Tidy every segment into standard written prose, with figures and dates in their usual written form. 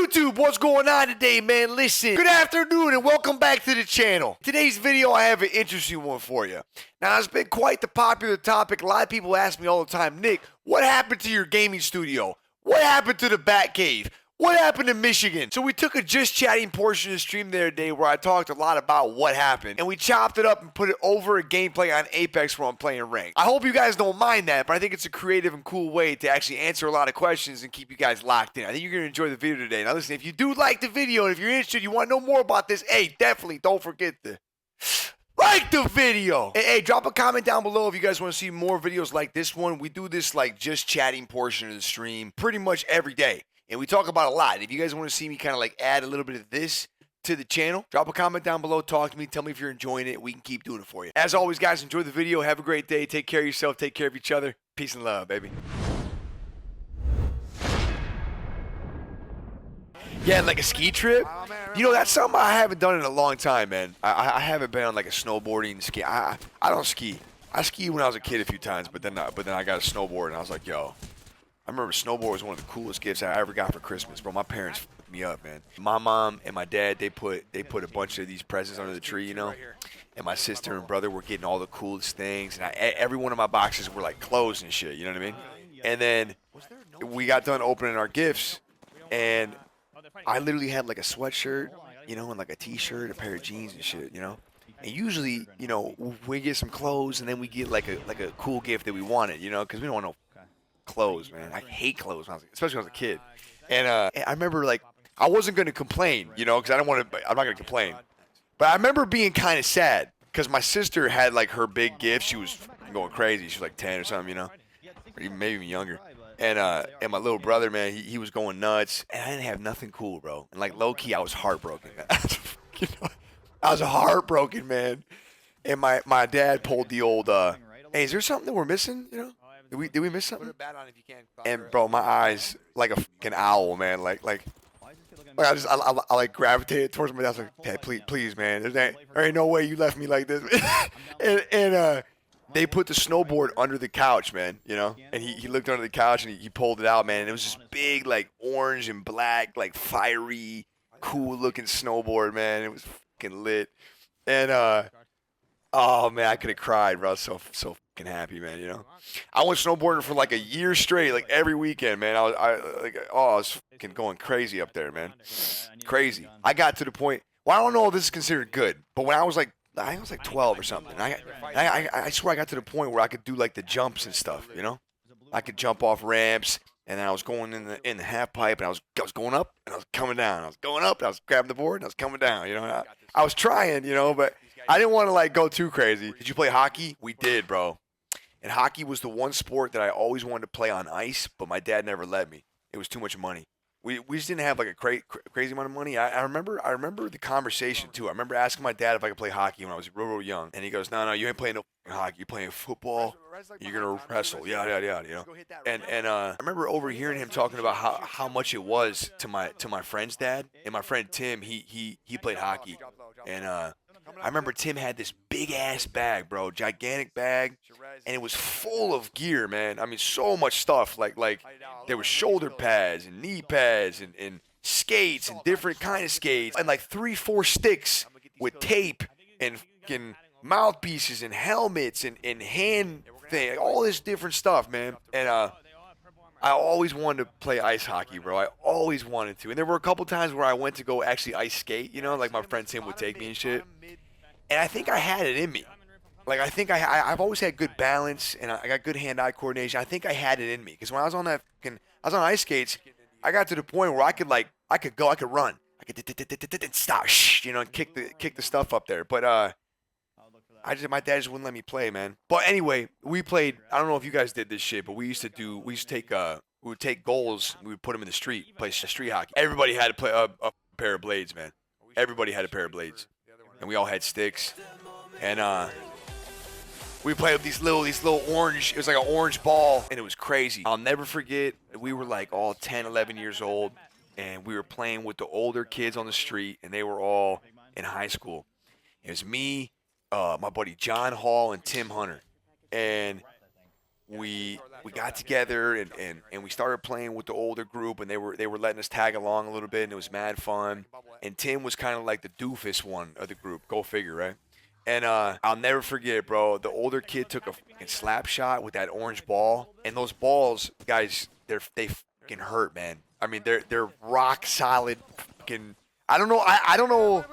YouTube, what's going on today, man? Listen, good afternoon and welcome back to the channel. Today's video, I have an interesting one for you. Now, it's been quite the popular topic. A lot of people ask me all the time, Nick, what happened to your gaming studio? What happened to the Batcave? What happened to Michigan? So we took a just chatting portion of the stream the other day where I talked a lot about what happened, and we chopped it up and put it over a gameplay on Apex where I'm playing ranked. I hope you guys don't mind that, but I think it's a creative and cool way to actually answer a lot of questions and keep you guys locked in. I think you're going to enjoy the video today. Now listen, if you do like the video and if you're interested, you want to know more about this, hey, definitely don't forget to like the video. Hey, drop a comment down below if you guys want to see more videos like this one. We do this like just chatting portion of the stream pretty much every day. And we talk about a lot. If you guys want to see me kind of like add a little bit of this to the channel, drop a comment down below, talk to me, tell me if you're enjoying it. We can keep doing it for you. As always, guys, enjoy the video. Have a great day. Take care of yourself. Take care of each other. Peace and love, baby. Yeah, like a ski trip. You know, that's something I haven't done in a long time, man. I haven't been on like a snowboarding ski. I don't ski. I skied when I was a kid a few times, but then I got a snowboard and I was like, yo. I remember snowboard was one of the coolest gifts I ever got for Christmas, bro. My parents fucked me up, man. My mom and my dad, they put a bunch of these presents under the tree, you know. And my sister and brother were getting all the coolest things, and every one of my boxes were like clothes and shit, you know what I mean? And then we got done opening our gifts, and I literally had like a sweatshirt, you know, and like a t-shirt, a pair of jeans and shit, you know. And usually, you know, we get some clothes, and then we get like a cool gift that we wanted, you know, because we don't want no clothes, man. I hate clothes, especially when I was a kid. And I remember, like, I wasn't going to complain, you know, because I'm not going to complain. But I remember being kind of sad because my sister had, like, her big gift. She was going crazy. She was, like, 10 or something, you know, or maybe even younger. And my little brother, man, he was going nuts. And I didn't have nothing cool, bro. And, like, low-key, I was heartbroken. You know, I was heartbroken, man. And my dad pulled the old, hey, is there something that we're missing, you know? Did we miss something? And bro, my eyes like a fucking owl, man. Like I like gravitated towards my dad. I was like, Dad, please, man. There ain't no way you left me like this. and they put the snowboard under the couch, man. You know, and he looked under the couch and he pulled it out, man. And it was this big, like orange and black, like fiery, cool looking snowboard, man. It was fucking lit. And oh man, I could have cried, bro. So fucking happy, man. You know, I went snowboarding for like a year straight, like every weekend, man. I was fucking going crazy up there, man. Crazy. I got to the point. Well, I don't know if this is considered good, but when I was like 12 or something. I swear I got to the point where I could do like the jumps and stuff. You know, I could jump off ramps, and then I was going in the half pipe, and I was going up, and I was coming down. I was going up, and I was grabbing the board, and I was coming down. You know, I was trying, you know, but I didn't want to like go too crazy. Did you play hockey? We did, bro. And hockey was the one sport that I always wanted to play on ice, but my dad never let me. It was too much money. We just didn't have like a crazy amount of money. I remember the conversation too. I remember asking my dad if I could play hockey when I was real young, and he goes, "No, you ain't playing no hockey. You're playing football. You're gonna wrestle, yeah, you know." And I remember overhearing him talking about how much it was to my friend's dad, and my friend Tim, he played hockey, and I remember Tim had this big ass bag, bro, gigantic bag, and it was full of gear, man. I mean, so much stuff. Like there was shoulder pads and knee pads and skates and different kind of skates, and like 3-4 sticks with tape and fucking mouthpieces and helmets and hand thing, all this different stuff, man. And I always wanted to play ice hockey, bro. I always wanted to. And there were a couple times where I went to go actually ice skate, you know, like my friend Tim would take me and shit. And I think I had it in me. Like, I think I've always had good balance, and I got good hand-eye coordination. I think I had it in me. Because when I was on ice skates, I got to the point where I could run. I could stop, you know, and kick the stuff up there. But my dad just wouldn't let me play, man. But anyway, we played. I don't know if you guys did this shit, but we used to take goals. We would put them in the street, play street hockey. Everybody had to play a pair of blades, man. Everybody had a pair of blades, and we all had sticks. And we played with these little orange. It was like an orange ball, and it was crazy. I'll never forget. We were like all 10, 11 years old, and we were playing with the older kids on the street, and they were all in high school. It was me, my buddy John Hall, and Tim Hunter. And we got together and we started playing with the older group, and they were letting us tag along a little bit, and it was mad fun. And Tim was kind of like the doofus one of the group. Go figure, right? And I'll never forget, bro. The older kid took a fucking slap shot with that orange ball, and those balls, guys, they fucking hurt, man. I mean, they're rock solid. Fucking, I don't know. I don't know.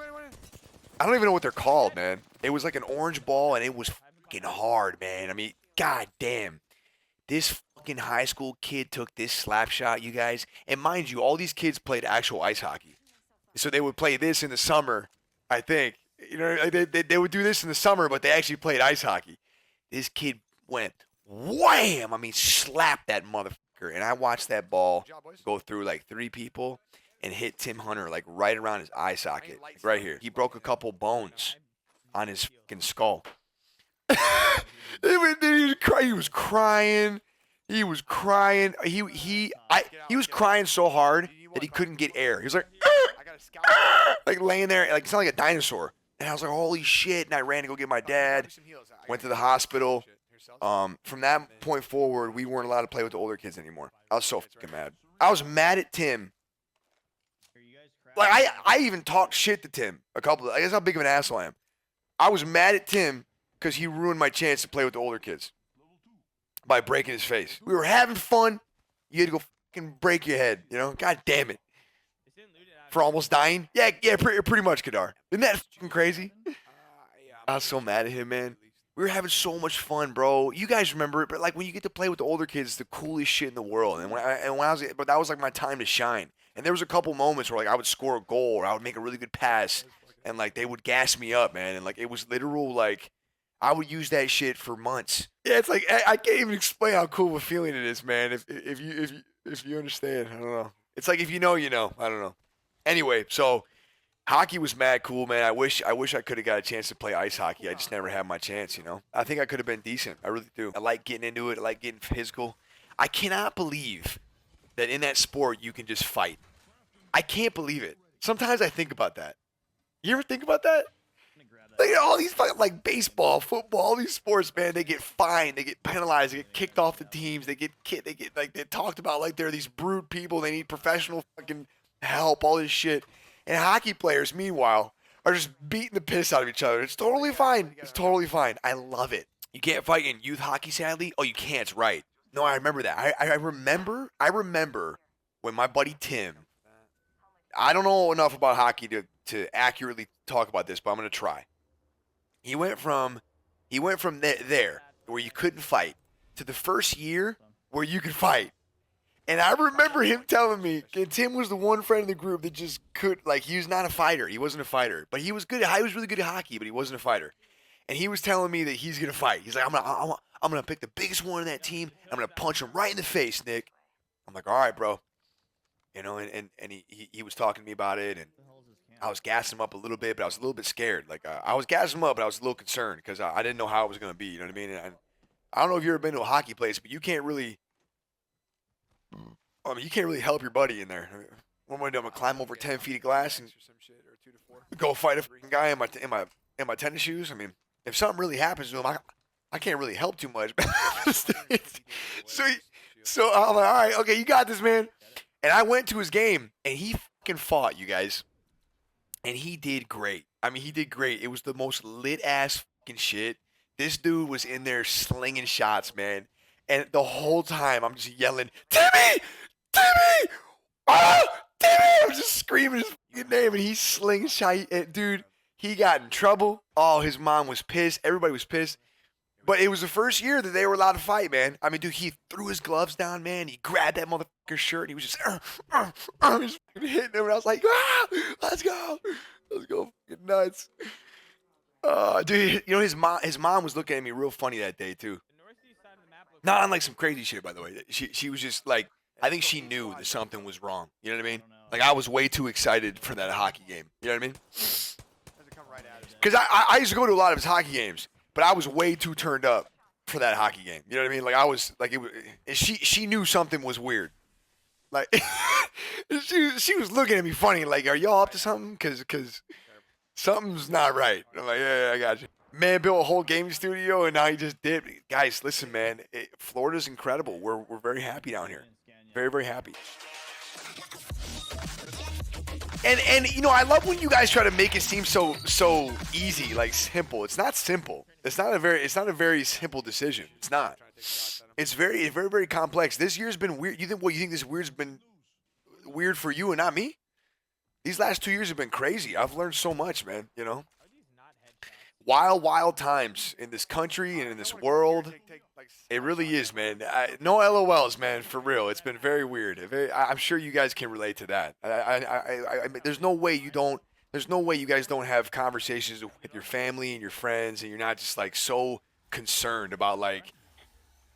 I don't even know what they're called, man. It was like an orange ball, and it was fucking hard, man. I mean, god damn. This fucking high school kid took this slap shot, you guys. And mind you, all these kids played actual ice hockey. So they would play this in the summer, I think. You know, like they would do this in the summer, but they actually played ice hockey. This kid went wham! I mean, slapped that motherfucker. And I watched that ball go through like 3 people and hit Tim Hunter like right around his eye socket, right here. He broke a couple bones on his fucking skull. He was crying. He was crying. He was crying so hard that he couldn't get air. He was like laying there, like it sounded like a dinosaur. And I was like, holy shit! And I ran to go get my dad. Went to the hospital. From that point forward, we weren't allowed to play with the older kids anymore. I was so fucking mad. I was mad at Tim. Like I even talked shit to Tim a couple. I guess how big of an asshole I am. I was mad at Tim because he ruined my chance to play with the older kids by breaking his face. We were having fun. You had to go fucking break your head, you know? God damn it. For almost dying? Yeah, pretty much, Kadar. Isn't that fucking crazy? I was so mad at him, man. We were having so much fun, bro. You guys remember it, but like when you get to play with the older kids, it's the coolest shit in the world. But that was like my time to shine. And there was a couple moments where like I would score a goal or I would make a really good pass, and like they would gas me up, man. And like it was literal like I would use that shit for months. Yeah, it's like I can't even explain how cool of a feeling it is, man. If you understand, I don't know. It's like if you know, you know. I don't know. Anyway, so hockey was mad cool, man. I wish I could have got a chance to play ice hockey. I just never had my chance, you know. I think I could have been decent. I really do. I like getting into it. I like getting physical. I cannot believe that in that sport you can just fight. I can't believe it. Sometimes I think about that. You ever think about that? Like all these like baseball, football, all these sports, man, they get fined, they get penalized, they get kicked off the teams, they get like they talked about like they're these brute people, they need professional fucking help, all this shit. And hockey players, meanwhile, are just beating the piss out of each other. It's totally fine. It's totally fine. I love it. You can't fight in youth hockey, sadly. Oh, you can't, right? No, I remember that. I remember when my buddy Tim. I don't know enough about hockey to accurately talk about this, but I'm gonna try. He went from there where you couldn't fight to the first year where you could fight. And I remember him telling me, and Tim was the one friend in the group that just could, like, he was not a fighter. He wasn't a fighter. But he was good. He was really good at hockey, but he wasn't a fighter. And he was telling me that he's going to fight. He's like, I'm gonna pick the biggest one in that team. I'm going to punch him right in the face, Nick. I'm like, all right, bro. You know, and he was talking to me about it, and I was gassing him up a little bit, but I was a little bit scared. Like, I was gassing him up, but I was a little concerned because I didn't know how it was going to be. You know what I mean? And I don't know if you've ever been to a hockey place, but you can't really help your buddy in there. What am I doing? I'm gonna climb over 10 feet of glass and go fight a fucking guy in my tennis shoes. I mean, if something really happens to him, I can't really help too much. so I'm like, all right, okay, you got this, man. And I went to his game, and he fucking fought, you guys, and he did great. I mean, he did great. It was the most lit ass fucking shit. This dude was in there slinging shots, man. And the whole time, I'm just yelling, Timmy! Timmy! Oh, Timmy! I'm just screaming his fucking name, and he's slinging shot. Dude, he got in trouble. Oh, his mom was pissed. Everybody was pissed. But it was the first year that they were allowed to fight, man. I mean, dude, he threw his gloves down, man. He grabbed that motherfucker's shirt, and he was just, just hitting him. And I was like, let's go. Let's go fucking nuts. Dude, you know, his mom was looking at me real funny that day, too. Not on like some crazy shit, by the way. She was just like, I think she knew that something was wrong. You know what I mean? Like I was way too excited for that hockey game. You know what I mean? Because I used to go to a lot of his hockey games, but I was way too turned up for that hockey game. You know what I mean? Like I was like it was. She knew something was weird. Like she was looking at me funny. Like, are y'all up to something? Because something's not right. I'm like, yeah, I got you. Man built a whole gaming studio, and now he just did. Guys, listen, man. Florida's incredible. We're very happy down here. Very, very happy. And you know, I love when you guys try to make it seem so easy, like simple. It's not simple. It's not a very simple decision. It's not. It's very very complex. This year's been weird. You think this year's been weird for you and not me? These last 2 years have been crazy. I've learned so much, man, you know? Wild times in this country and in this world. It really is, man. No LOLs, man, for real. It's been very weird. I'm sure you guys can relate to that. There's no way you don't. There's no way you guys don't have conversations with your family and your friends, and you're not just like so concerned about like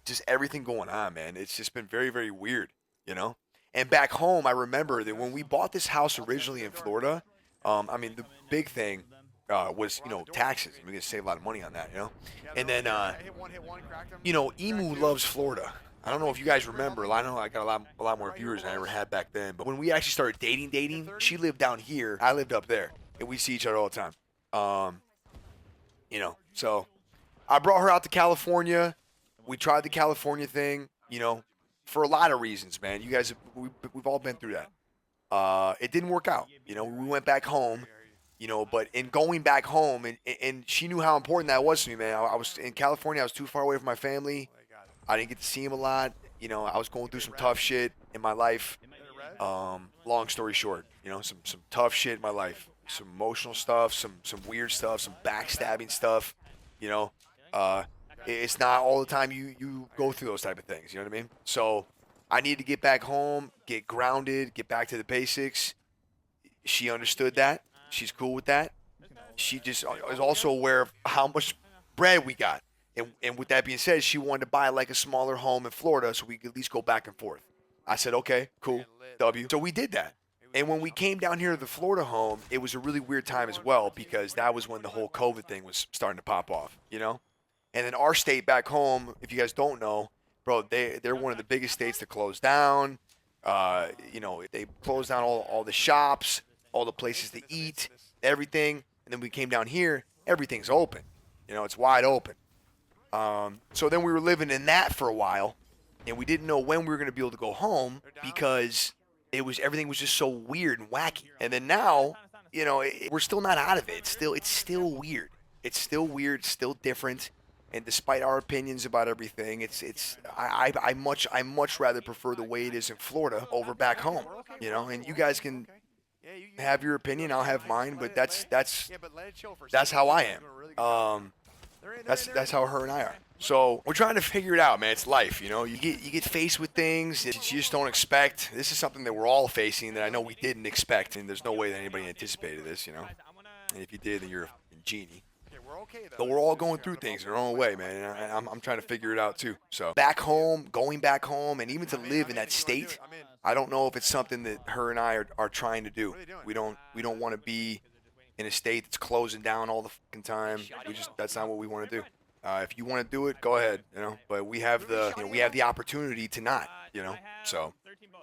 just everything going on, man. It's just been very, very weird, you know. And back home, I remember that when we bought this house originally in Florida, I mean, the big thing was, you know, taxes. We're gonna save a lot of money on that, you know. And then, you know, Emu loves Florida. I don't know if you guys remember. I know I got a lot more viewers than I ever had back then. But when we actually started dating, she lived down here, I lived up there, and we see each other all the time. You know, so I brought her out to California. We tried the California thing, you know, for a lot of reasons, man. You guys, we've all been through that. It didn't work out. You know, we went back home, you know, but in going back home, and she knew how important that was to me, man. I was in California. I was too far away from my family. I didn't get to see him a lot. You know, I was going through some tough shit in my life. Long story short, you know, some tough shit in my life. Some emotional stuff, some weird stuff, some backstabbing stuff, you know. It's not all the time you go through those type of things, you know what I mean? So I need to get back home, get grounded, get back to the basics. She understood that. She's cool with that. She just is also aware of how much bread we got. And with that being said, she wanted to buy like a smaller home in Florida so we could at least go back and forth. I said, okay, cool, W. So we did that. And when we came down here to the Florida home, it was a really weird time as well because that was when the whole COVID thing was starting to pop off, you know? And then our state back home, if you guys don't know, bro, they're one of the biggest states to close down. You know, they closed down all the shops, all the places to eat, everything. And then we came down here, everything's open. You know, it's wide open. So then we were living in that for a while, and we didn't know when we were going to be able to go home because everything was just so weird and wacky. And then now, you know, we're still not out of it. It's still weird. It's still weird, still different. And despite our opinions about everything, I much rather prefer the way it is in Florida over back home, you know. And you guys can have your opinion, I'll have mine, but that's how I am. That's how her and I are. So we're trying to figure it out, man. It's life, you know. You get faced with things that you just don't expect. This is something that we're all facing that I know we didn't expect, and there's no way that anybody anticipated this, you know. And if you did, then you're a genie. But we're all going through things in our own way, man. And I'm trying to figure it out too. So going back home, and even to live in that state, I don't know if it's something that her and I are trying to do. We don't want to be in a state that's closing down all the fucking time. That's not what we want to do. If you want to do it, go ahead, you know. But we have the opportunity to not, you know. So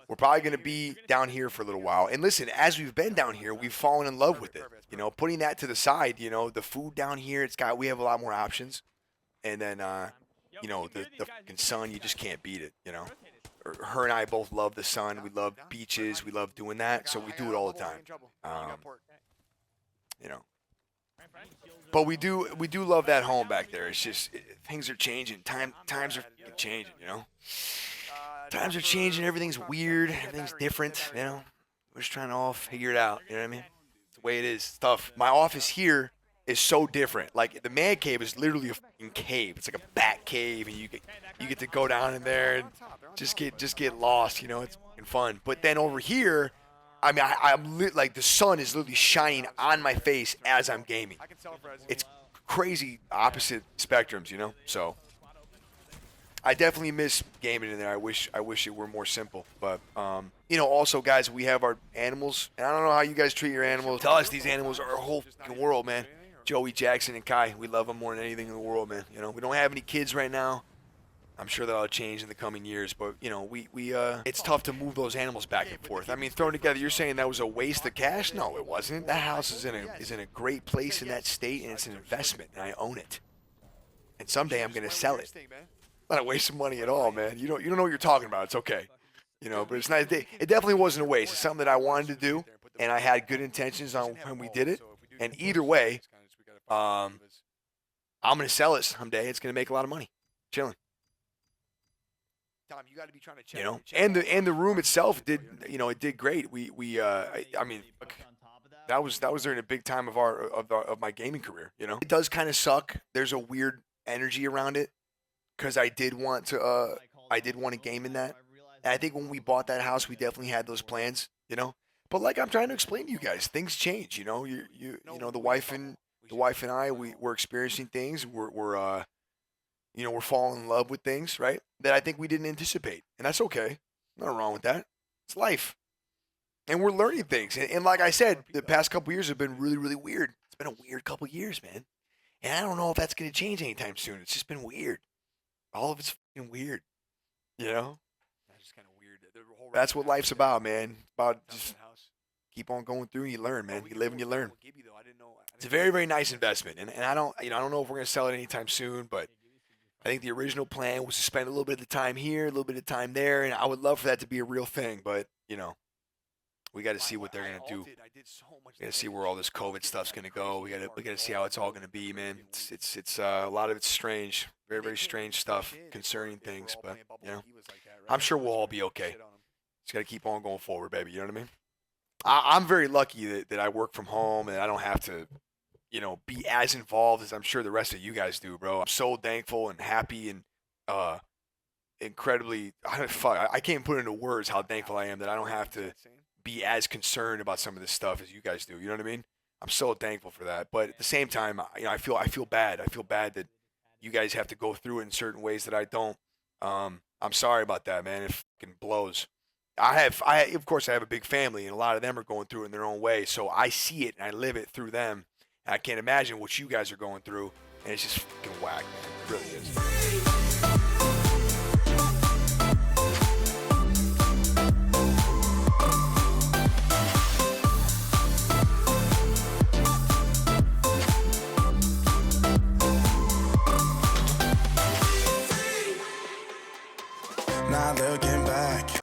we're probably going to be down here for a little while. And listen, as we've been down here, we've fallen in love with it. You know, putting that to the side, you know, the food down here, we have a lot more options. And then, you know, the fucking sun, you just can't beat it, you know. Her and I both love the sun. We love beaches. We love doing that. So we do it all the time. You know. But we do love that home back there. It's just things are changing. Times are changing, you know. Times are changing. Everything's weird. Everything's different, you know. We're just trying to all figure it out. You know what I mean? It's the way it is. It's tough. My office here is so different. Like the man cave is literally a fucking cave. It's like a bat cave, and you get to go down in there and just get lost. You know, it's fun. But then over here, I mean, I'm like the sun is literally shining on my face as I'm gaming. It's crazy opposite spectrums, you know. So I definitely miss gaming in there. I wish it were more simple. But you know, also guys, we have our animals, and I don't know how you guys treat your animals. To us, these animals are our whole fucking world, man. Joey, Jackson, and Kai, we love them more than anything in the world, man. You know, we don't have any kids right now. I'm sure that'll change in the coming years, but you know, it's tough to move those animals back and forth. I mean, thrown together, you're saying that was a waste of cash? No, it wasn't. That house is in a great place in that state, and it's an investment, and I own it. And someday I'm gonna sell it. Not a waste of money at all, man. You don't know what you're talking about. It's okay, you know. But it's not. It definitely wasn't a waste. It's something that I wanted to do, and I had good intentions on when we did it. And either way, I'm gonna sell it someday. It's gonna make a lot of money. Chilling. Tom, you got to be trying to check. You know, and the room itself did, you know, it did great. I mean, that was during a big time of my gaming career. You know, it does kind of suck. There's a weird energy around it because I did want to game in that. And I think when we bought that house, we definitely had those plans. You know, but like I'm trying to explain to you guys, things change. You know, you know, the wife and I, we're experiencing things. You know, we're falling in love with things, right? That I think we didn't anticipate. And that's okay. Nothing wrong with that. It's life. And we're learning things. And like I said, the past couple years have been really, really weird. It's been a weird couple years, man. And I don't know if that's going to change anytime soon. It's just been weird. All of it's fucking weird. You know? That's just kind of weird. That's what life's about, man. It's about just keep on going through and you learn, man. You live and you learn. It's a very, very nice investment. And I don't know if we're going to sell it anytime soon, but I think the original plan was to spend a little bit of the time here, a little bit of time there, and I would love for that to be a real thing. But you know, we got to see what they're gonna do. We got to see where all this COVID stuff's gonna go. We got to see how it's all gonna be, man. It's a lot of it's strange, very, very strange stuff concerning things. But you know, I'm sure we'll all be okay. Just got to keep on going forward, baby. You know what I mean? I'm very lucky that I work from home and I don't have to, you know, be as involved as I'm sure the rest of you guys do, bro. I'm so thankful and happy and incredibly, I can't even put into words how thankful I am that I don't have to be as concerned about some of this stuff as you guys do. You know what I mean? I'm so thankful for that. But at the same time, you know, I feel bad. I feel bad that you guys have to go through it in certain ways that I don't. I'm sorry about that, man. It fucking blows. Of course, I have a big family, and a lot of them are going through it in their own way. So I see it and I live it through them. I can't imagine what you guys are going through, and it's just fucking whack, man. It really is.